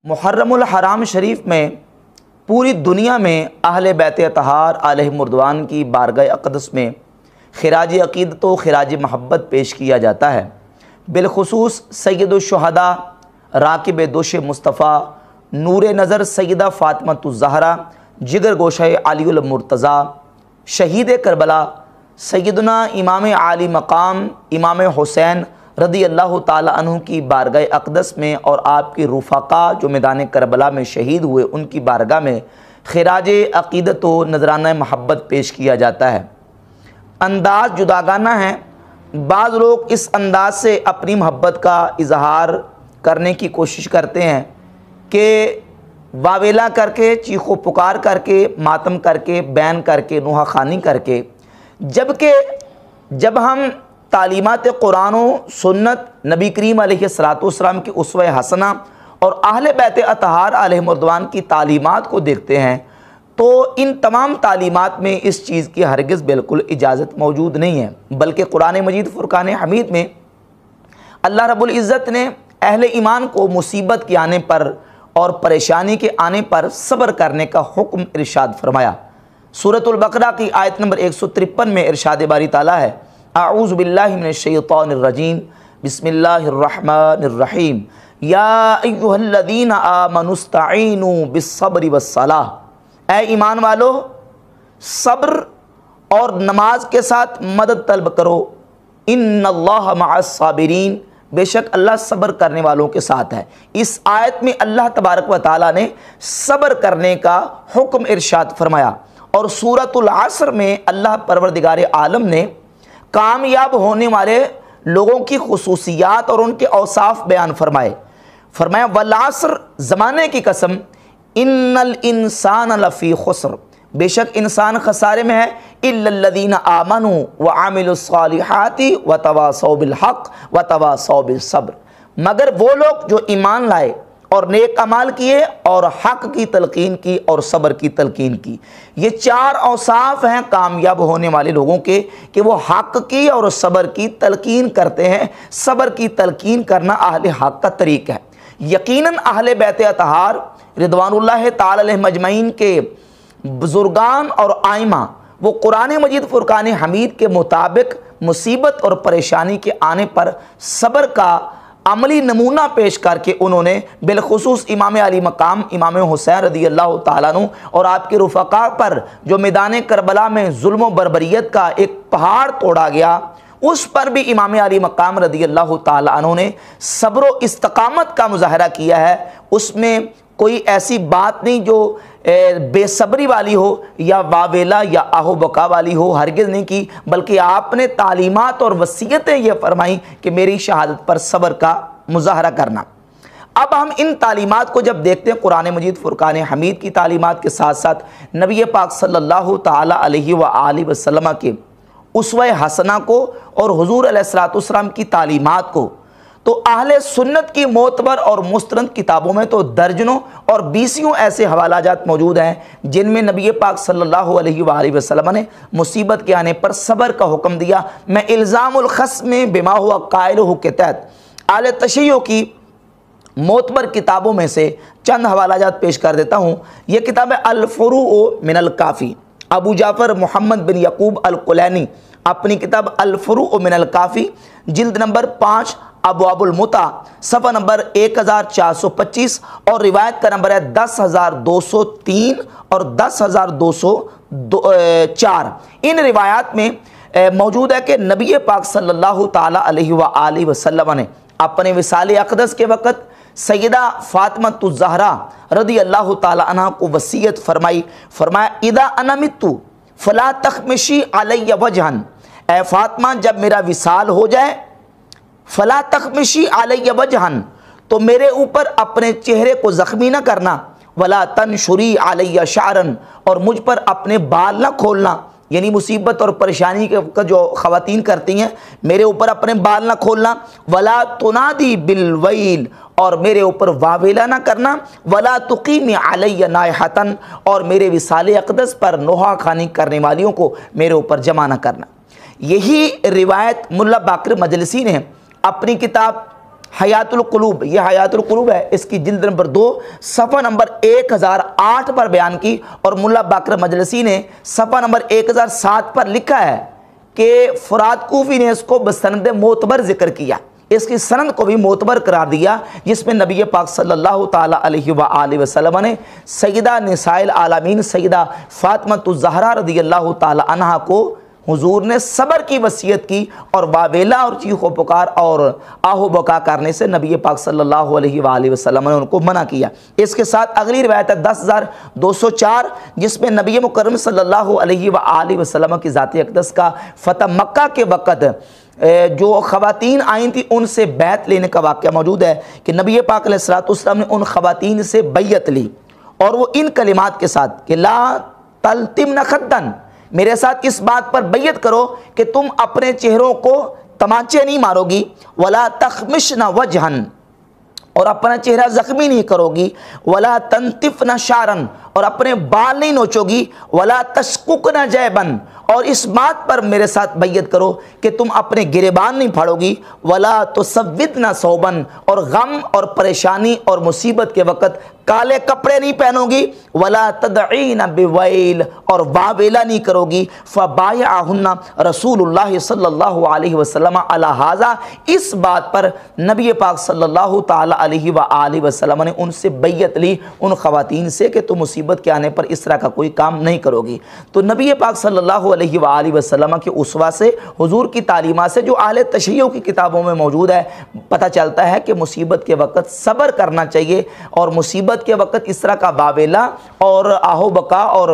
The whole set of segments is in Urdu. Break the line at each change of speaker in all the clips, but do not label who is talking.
محرم الحرام شریف میں پوری دنیا میں اہل بیت اطہار علیہم الرضوان کی بارگاہ اقدس میں خراج عقیدت و خراج محبت پیش کیا جاتا ہے۔ بالخصوص سید الشہداء راکب دوش مصطفیٰ نور نظر سیدہ فاطمۃ الزہرا جگر گوشہ علی المرتضیٰ شہید کربلا سیدنا امام عالی مقام امام حسین رضی اللہ تعالی عنہ کی بارگاہ اقدس میں اور آپ کی رفقا جو میدان کربلا میں شہید ہوئے ان کی بارگاہ میں خراج عقیدت و نذرانہ محبت پیش کیا جاتا ہے۔ انداز جداگانہ ہے، بعض لوگ اس انداز سے اپنی محبت کا اظہار کرنے کی کوشش کرتے ہیں کہ واویلا کر کے چیخ و پکار کر کے ماتم کر کے بین کر کے نوحہ خوانی کر کے، جبکہ جب ہم تعلیمات قرآن و سنت نبی کریم علیہ السلام کی اسوہ حسنہ اور اہل بیت اطہار علیہم الرضوان کی تعلیمات کو دیکھتے ہیں تو ان تمام تعلیمات میں اس چیز کی ہرگز بالکل اجازت موجود نہیں ہے، بلکہ قرآن مجید فرقان حمید میں اللہ رب العزت نے اہل ایمان کو مصیبت کے آنے پر اور پریشانی کے آنے پر صبر کرنے کا حکم ارشاد فرمایا۔ سورۃ البقرہ کی آیت نمبر 153 میں ارشاد باری تعالیٰ ہے، اعوذ باللہ من الشیطان الرجیم بسم اللہ الرحمن الرحیم یا ایہا الذین آمنوا استعینوا بالصبر والصلاۃ، اے ایمان والو صبر اور نماز کے ساتھ مدد طلب کرو، ان اللہ مع الصابرین، بے شک اللہ صبر کرنے والوں کے ساتھ ہے۔ اس آیت میں اللہ تبارک و تعالیٰ نے صبر کرنے کا حکم ارشاد فرمایا، اور سورۃ العصر میں اللہ پروردگار عالم نے کامیاب ہونے والے لوگوں کی خصوصیات اور ان کے اوصاف بیان فرمایا والعصر، زمانے کی قسم، ان الانسان لفی خسر، بے شک انسان خسارے میں ہے، الا الذین آمنوا وعملوا الصالحات وتواصوا بالحق وتواصوا بالصبر، مگر وہ لوگ جو ایمان لائے اور نیک اعمال کیے اور حق کی تلقین کی اور صبر کی تلقین کی۔ یہ چار اوصاف ہیں کامیاب ہونے والے لوگوں کے کہ وہ حق کی اور صبر کی تلقین کرتے ہیں۔ صبر کی تلقین کرنا اہل حق کا طریق ہے۔ یقیناً اہل بیت اطہار رضوان اللہ تعالی علیہم اجمعین کے بزرگان اور آئمہ وہ قرآن مجید فرقان حمید کے مطابق مصیبت اور پریشانی کے آنے پر صبر کا عملی نمونہ پیش کر کے انہوں نے بالخصوص امام علی مقام امام حسین رضی اللہ تعالیٰ عنہ اور آپ کے رفقا پر جو میدان کربلا میں ظلم و بربریت کا ایک پہاڑ توڑا گیا، اس پر بھی امام علی مقام رضی اللہ تعالیٰ عنہ نے صبر و استقامت کا مظاہرہ کیا ہے۔ اس میں کوئی ایسی بات نہیں جو بے صبری والی ہو یا واویلا یا آہو بکا والی ہو، ہرگز نہیں کی، بلکہ آپ نے تعلیمات اور وصیتیں یہ فرمائیں کہ میری شہادت پر صبر کا مظاہرہ کرنا۔ اب ہم ان تعلیمات کو جب دیکھتے ہیں قرآن مجید فرقان حمید کی تعلیمات کے ساتھ ساتھ نبی پاک صلی اللہ تعالی علیہ وآلہ وسلم کے اسوہ حسنہ کو اور حضور علیہ السلام کی تعلیمات کو، تو اہل سنت کی معتبر اور مستند کتابوں میں تو درجنوں اور بیسیوں ایسے حوالہ جات موجود ہیں جن میں نبی پاک صلی اللہ علیہ وآلہ وسلم نے مصیبت کے آنے پر صبر کا حکم دیا۔ میں الزام الخصم بما ہوا قائلہ کے تحت اہل تشیع کی معتبر کتابوں میں سے چند حوالہ جات پیش کر دیتا ہوں۔ یہ کتاب ہے الفروع من الکافی، ابو جعفر محمد بن یعقوب الکلینی اپنی کتاب الفروع من الکافی جلد نمبر 5 ابواب المتع صفحہ نمبر 1425 اور روایت کا نمبر ہے 10203 اور 10204۔ ان روایات میں موجود ہے کہ نبی پاک صلی اللہ تعالی علیہ وآلہ وسلم نے اپنے وصال اقدس کے وقت سیدہ فاطمۃ الزہرا رضی اللہ تعالی عنہ کو وصیت فرمایا اذا انا مت فلا تخمشی علی وجہا، اے فاطمہ جب میرا وصال ہو جائے، فلا تخمشی علی وجہا، تو میرے اوپر اپنے چہرے کو زخمی نہ کرنا، ولا تنشری علی شعرا، اور مجھ پر اپنے بال نہ کھولنا، یعنی مصیبت اور پریشانی کے وقت جو خواتین کرتی ہیں میرے اوپر اپنے بال نہ کھولنا، ولا تنادی بالویل، اور میرے اوپر واویلا نہ کرنا، ولا تقیمی علی نائحۃ، اور میرے وصال اقدس پر نوحہ خوانی کرنے والیوں کو میرے اوپر جمع نہ کرنا۔ یہی روایت ملا باقر مجلسی نے اپنی کتاب حیات القلوب، یہ حیات القلوب ہے، اس کی جلد نمبر 2 صفحہ نمبر 1008 پر بیان کی، اور ملا باقر مجلسی نے صفحہ نمبر 1007 پر لکھا ہے کہ فرات کوفی نے اس کو بسند معتبر ذکر کیا، اس کی سند کو بھی معتبر قرار دیا، جس میں نبی پاک صلی اللہ تعالی علیہ وآلہ وسلم نے سیدہ نساء العالمین سیدہ فاطمہ الزہرا رضی اللہ تعالی عنہا کو حضور نے صبر کی وصیت کی، اور واویلا اور چیخ و پکار اور آہ و بکا کرنے سے نبی پاک صلی اللہ علیہ وآلہ وسلم نے ان کو منع کیا۔ اس کے ساتھ اگلی روایت ہے 10204، جس میں نبی مکرم صلی اللہ علیہ وآلہ وسلم کی ذات اقدس کا فتح مکہ کے وقت جو خواتین آئیں تھیں ان سے بیعت لینے کا واقعہ موجود ہے کہ نبی پاک علیہ السلام نے ان خواتین سے بیعت لی، اور وہ ان کلمات کے ساتھ کہ لا تلتمن خدن، میرے ساتھ اس بات پر بیعت کرو کہ تم اپنے چہروں کو تمانچے نہیں مارو گی، ولا تخمشن وجہن، اور اپنا چہرہ زخمی نہیں کرو گی، ولا تنتفن شعرن، اور اپنے بال نہیں نوچو گی، ولا تشققن جیبن، اور اس بات پر میرے ساتھ بیعت کرو کہ تم اپنے گریبان نہیں پھاڑو گی، ولا تسودن ثوبن، اور غم اور پریشانی اور مصیبت کے وقت کالے کپڑے نہیں پہنو گی، ولا تدعین بویل، اور واویلا نہیں کرو گی، فبایعہن رسول اللہ صلی اللہ علیہ وسلم علی ھذا، اس بات پر نبی پاک صلی اللہ تعالی علیہ وآلہ وسلم نے ان سے بیعت لی، ان خواتین سے، کہ تم مصیبت کے آنے پر اس طرح کا کوئی کام نہیں کرو گی۔ تو نبی پاک صلی اللہ علیہ وآلہ وسلم کے اسوہ سے، حضور کی تعلیمات سے، جو اہل تشیع کی کتابوں میں موجود ہے، پتہ چلتا ہے کہ مصیبت کے وقت صبر کرنا چاہیے، اور مصیبت کے وقت اس طرح کا واویلا اور آہ و بکا اور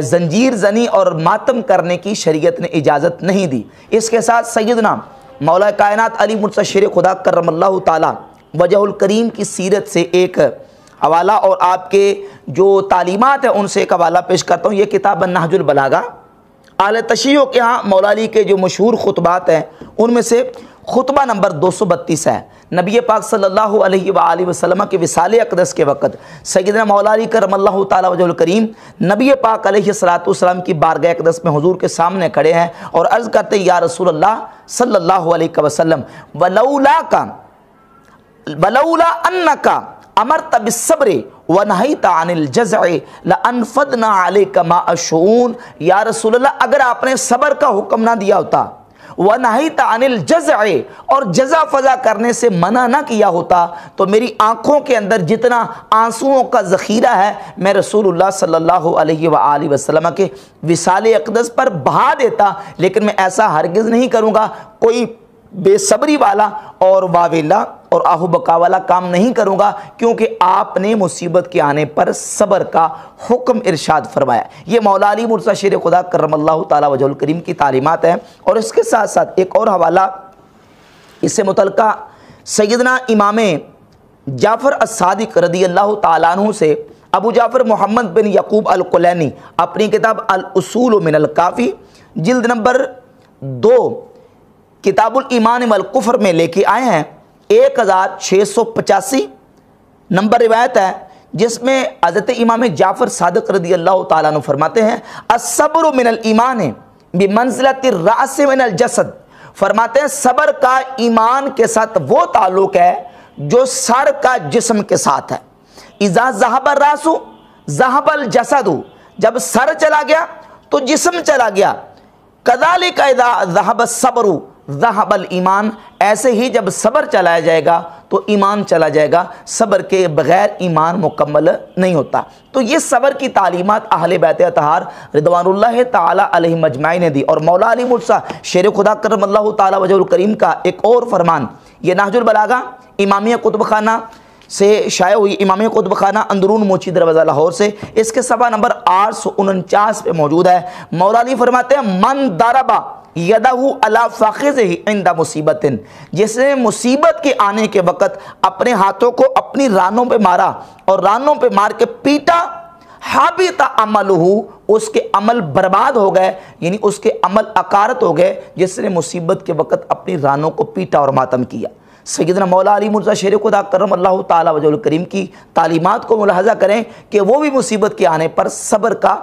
زنجیر زنی اور ماتم کرنے کی شریعت نے اجازت نہیں دی۔ اس کے ساتھ سیدنا مولا کائنات علی مرتضی شیر خدا کرم اللہ تعالی وجہ الکریم کی سیرت سے ایک حوالہ اور آپ کے جو تعلیمات ہیں ان سے ایک حوالہ پیش کرتا ہوں۔ یہ کتاب نہج البلاغہ، اہل تشیع کے ہاں مولا علی کے جو مشہور خطبات ہیں ان میں سے خطبہ نمبر 232 ہے۔ نبی پاک صلی اللہ علیہ وآلہ وسلم کے وصال اقدس کے وقت سیدنا مولا علی کرم اللہ تعالی وجہ الکریم نبی پاک علیہ السلام کی بارگاہ اقدس میں حضور کے سامنے کھڑے ہیں اور عرض کرتے ہیں، یا رسول اللہ صلی اللہ علیہ وسلم، ولولا انکا امرت بالصبر ونہیت عن الجزع لانفضنا علیک ماء الشؤون، یا رسول اللہ اگر آپ نے صبر کا حکم نہ دیا ہوتا، وَنَهَيْتَ عَنِ الْجَزْعِ، اور جزع فضع کرنے سے منع نہ کیا ہوتا، تو میری آنکھوں کے اندر جتنا آنسوؤں کا ذخیرہ ہے میں رسول اللہ صلی اللہ علیہ وآلہ وسلم کے وصال اقدس پر بہا دیتا، لیکن میں ایسا ہرگز نہیں کروں گا، کوئی بے صبری والا اور واویلا اور آہ و بکا والا کام نہیں کروں گا، کیونکہ آپ نے مصیبت کے آنے پر صبر کا حکم ارشاد فرمایا۔ یہ مولا علی مرتضی شیر خدا کرم اللہ تعالی وجہ الکریم کی تعلیمات ہیں۔ اور اس کے ساتھ ساتھ ایک اور حوالہ اس سے متعلقہ سیدنا امام جعفر الصادق رضی اللہ تعالیٰ عنہ سے ابو جعفر محمد بن یعقوب الکلینی اپنی کتاب الاصول من الکافی جلد نمبر 2 کتاب الایمان والکفر میں لے کے آئے ہیں۔ 1685 نمبر روایت ہے، جس میں حضرت امام جعفر صادق رضی اللہ تعالیٰ عنہ فرماتے ہیں، الصبر من الایمان بمنزلۃ الرأس من الجسد، فرماتے ہیں صبر کا ایمان کے ساتھ وہ تعلق ہے جو سر کا جسم کے ساتھ ہے۔ اذا ذهب الراس ذهب الجسد، جب سر چلا گیا تو جسم چلا گیا۔ کذالک اذا ذهب الصبر ذهب الایمان، ایسے ہی جب صبر چلایا جائے گا تو ایمان چلا جائے گا، صبر کے بغیر ایمان مکمل نہیں ہوتا۔ تو یہ صبر کی تعلیمات اہل بیت اطہار رضوان اللہ تعالی علیہم اجمعین نے دی۔ اور مولا علی مرتضی شیر خدا کرم اللہ تعالی وجہ الکریم کا ایک اور فرمان، یہ نہج البلاغہ امامیہ کتب خانہ سے شائع ہوئی، امامیہ کتب خانہ اندرون موچی دروازہ لاہور سے، اس کے صفحہ نمبر 849 پہ موجود ہے۔ مولا علی فرماتے ہیں، من ضرب یدہ علی فخذہ عند مصیبت، جس نے مصیبت کے آنے کے وقت اپنے ہاتھوں کو اپنی رانوں پہ مارا اور رانوں پہ مار کے پیٹا، حبط عملہ، اس کے عمل برباد ہو گئے، یعنی اس کے عمل اکارت ہو گئے، جس نے مصیبت کے وقت اپنی رانوں کو پیٹا اور ماتم کیا۔ سیدنا مولا علی مرزا شیر خدا کرم اللہ تعالیٰ وجہ الکریم کی تعلیمات کو ملاحظہ کریں کہ وہ بھی مصیبت کے آنے پر صبر کا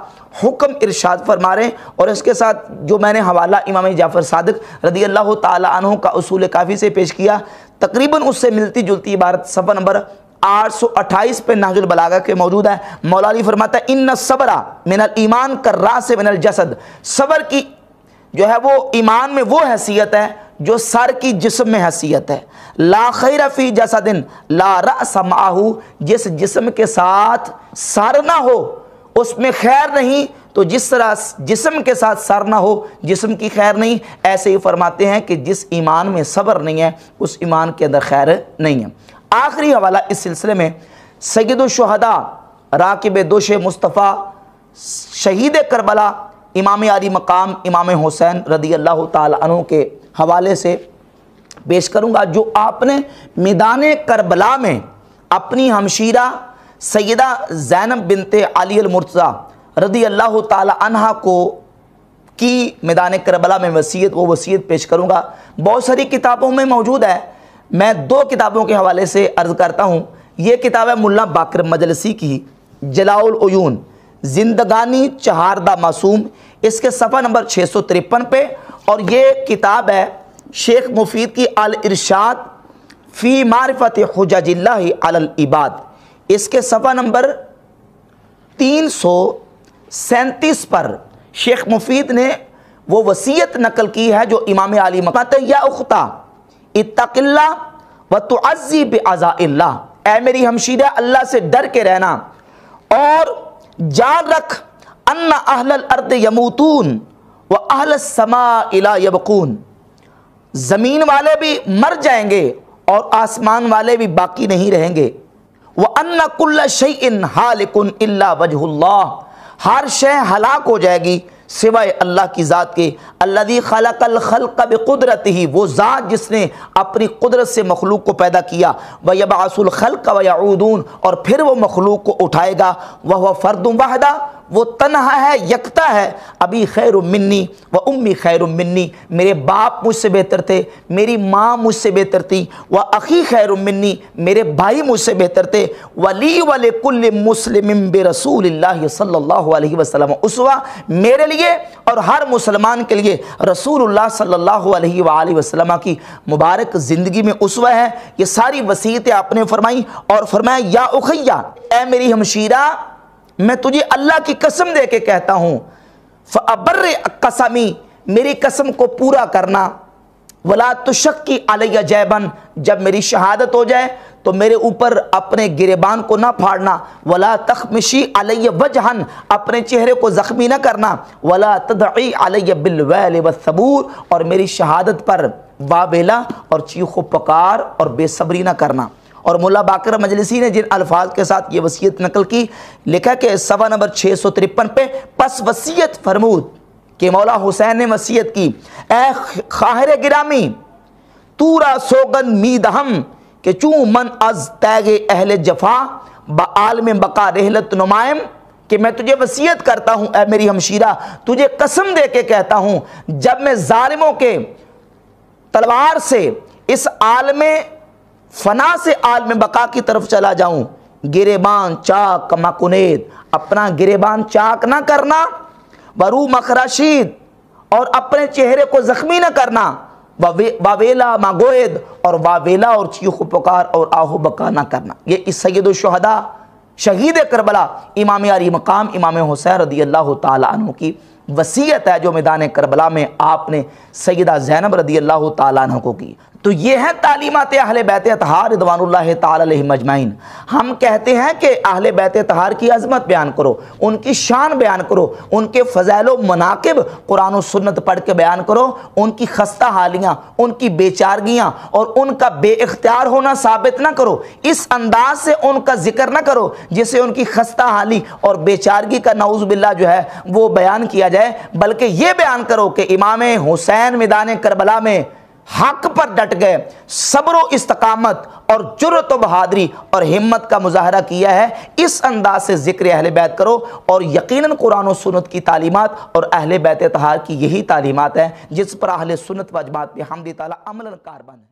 حکم ارشاد فرما رہے ہیں۔ اور اس کے ساتھ جو میں نے حوالہ امام جعفر صادق رضی اللہ تعالیٰ عنہ کا اصول کافی سے پیش کیا، تقریباً اس سے ملتی جلتی عبارت صفحہ نمبر 828 پہ نہج البلاغہ کے موجود ہے۔ مولا علی فرماتا ہے ان الصبر من الایمان کالراس من الجسد، صبر کی جو ہے وہ ایمان میں وہ حیثیت ہے جو سر کی جسم میں حیثیت ہے۔ لا خیر فی جسد لا رأس معہ، جس جسم کے ساتھ سر نہ ہو اس میں خیر نہیں، تو جس طرح جسم کے ساتھ سر نہ ہو جسم کی خیر نہیں، ایسے ہی فرماتے ہیں کہ جس ایمان میں صبر نہیں ہے اس ایمان کے اندر خیر نہیں ہے۔ آخری حوالہ اس سلسلے میں سید الشہداء راکب دوش مصطفیٰ شہید کربلا امام علی مقام امام حسین رضی اللہ تعالی عنہ کے حوالے سے پیش کروں گا، جو آپ نے میدان کربلا میں اپنی ہمشیرہ سیدہ زینب بنت علی المرتضیٰ رضی اللہ تعالی عنہ کو کی میدان کربلا میں وصیت، وہ وصیت پیش کروں گا۔ بہت ساری کتابوں میں موجود ہے، میں دو کتابوں کے حوالے سے عرض کرتا ہوں۔ یہ کتاب ہے ملا باقر مجلسی کی جلاء العیون زندگانی چہاردہ معصوم، اس کے صفحہ نمبر 653 پہ، اور یہ کتاب ہے شیخ مفید کی الارشاد فی معرفت حجج اللہ علی العباد، اس کے صفحہ نمبر 337 پر شیخ مفید نے وہ وصیت نقل کی ہے جو امام علی مقام یا اختا اتق اللہ وتعزی بعزاء اللہ، اے میری ہمشیرہ اللہ سے ڈر کے رہنا اور جان رکھ ان اہل الارض یموتون و اہل السماء لا یبقون، زمین والے بھی مر جائیں گے اور آسمان والے بھی باقی نہیں رہیں گے۔ وَأَنَّ كُلَّ شَيْءٍ حَالِكٌ إِلَّا وَجْهُ اللَّهِ، ہر شے ہلاک ہو جائے گی سوائے اللہ کی ذات کے۔ الذی خلق الخلق بقدرتہ، وہ ذات جس نے اپنی قدرت سے مخلوق کو پیدا کیا۔ وَيَبْعَثُ الْخَلْقَ وَيَعُودُونَ، اور پھر وہ مخلوق کو اٹھائے گا۔ وَهُوَ فَرْدٌ وَحْدَ، وہ تنہا ہے، یکتا ہے۔ ابی خیر منی و امی خیر منی، میرے باپ مجھ سے بہتر تھے، میری ماں مجھ سے بہتر تھی۔ و اخی خیر منی، میرے بھائی مجھ سے بہتر تھے۔ ولی ولکل مسلم برسول اللہ صلی اللہ علیہ وسلم اسوہ، میرے لیے اور ہر مسلمان کے لیے رسول اللہ صلی اللہ علیہ وآلہ وسلم کی مبارک زندگی میں اسوہ ہے۔ یہ ساری وصیتیں آپ نے فرمائی اور فرمایا یا اخیہ، اے میری ہمشیرہ میں تجھے اللہ کی قسم دے کے کہتا ہوں، فَأَبَرِّ قَسَمِي، میری قسم کو پورا کرنا، وَلَا تُشَقِّ عَلَيَّ جَيْبًا، جب میری شہادت ہو جائے تو میرے اوپر اپنے گریبان کو نہ پھاڑنا، وَلَا تَخْمِشِي عَلَيَّ وَجْهًا، اپنے چہرے کو زخمی نہ کرنا، وَلَا تَدْعِي عَلَيَّ بِالْوَيْلِ وَالثَّبُورِ، اور میری شہادت پر واویلا اور چیخ و پکار اور بے صبری نہ کرنا۔ اور ملا باقر مجلسی نے جن الفاظ کے ساتھ یہ وصیت نقل کی، لکھا کہ صفحہ نمبر 653 پہ، پس وصیت فرمود کہ مولا حسین نے وصیت کی، اے خواہر گرامی تو را سوگن میدہم کہ چوں من از تیغ اہل جفا بعالم بقا رحلت نمائم، کہ میں تجھے وصیت کرتا ہوں اے میری ہمشیرہ، تجھے قسم دے کے کہتا ہوں، جب میں ظالموں کے تلوار سے اس عالم فنا سے عالم بقا کی طرف چلا جاؤں، گریبان چاک مکنید، اپنا گریبان چاک نہ کرنا، ورو مخرشید، اور اپنے چہرے کو زخمی نہ کرنا، واویلا ماگوید، اور واویلا اور چیخ و پکار اور آہو بکا نہ کرنا۔ یہ اس سید الشہداء شہید کربلا امام علی مقام امام حسین رضی اللہ تعالی عنہ کی وصیت ہے جو میدان کربلا میں آپ نے سیدہ زینب رضی اللہ تعالیٰ عنہ کو کی۔ تو یہ ہیں تعلیمات اہل بیت اطہار رضوان اللہ تعالی علیہم اجمعین۔ ہم کہتے ہیں کہ اہل بیت اطہار کی عظمت بیان کرو، ان کی شان بیان کرو، ان کے فضائل و مناقب قرآن و سنت پڑھ کے بیان کرو، ان کی خستہ حالیاں، ان کی بے چارگیاں اور ان کا بے اختیار ہونا ثابت نہ کرو، اس انداز سے ان کا ذکر نہ کرو جسے ان کی خستہ حالی اور بے چارگی کا نعوذ باللہ جو ہے وہ بیان کیا جائے، بلکہ یہ بیان کرو کہ امام حسین میدان کربلا میں حق پر ڈٹ گئے، صبر و استقامت اور جرأت و بہادری اور ہمت کا مظاہرہ کیا ہے۔ اس انداز سے ذکر اہل بیت کرو، اور یقیناً قرآن و سنت کی تعلیمات اور اہل بیت اطہار کی یہی تعلیمات ہیں جس پر اہل سنت و جماعت بحمد تعالی عملاً کاربند ہے۔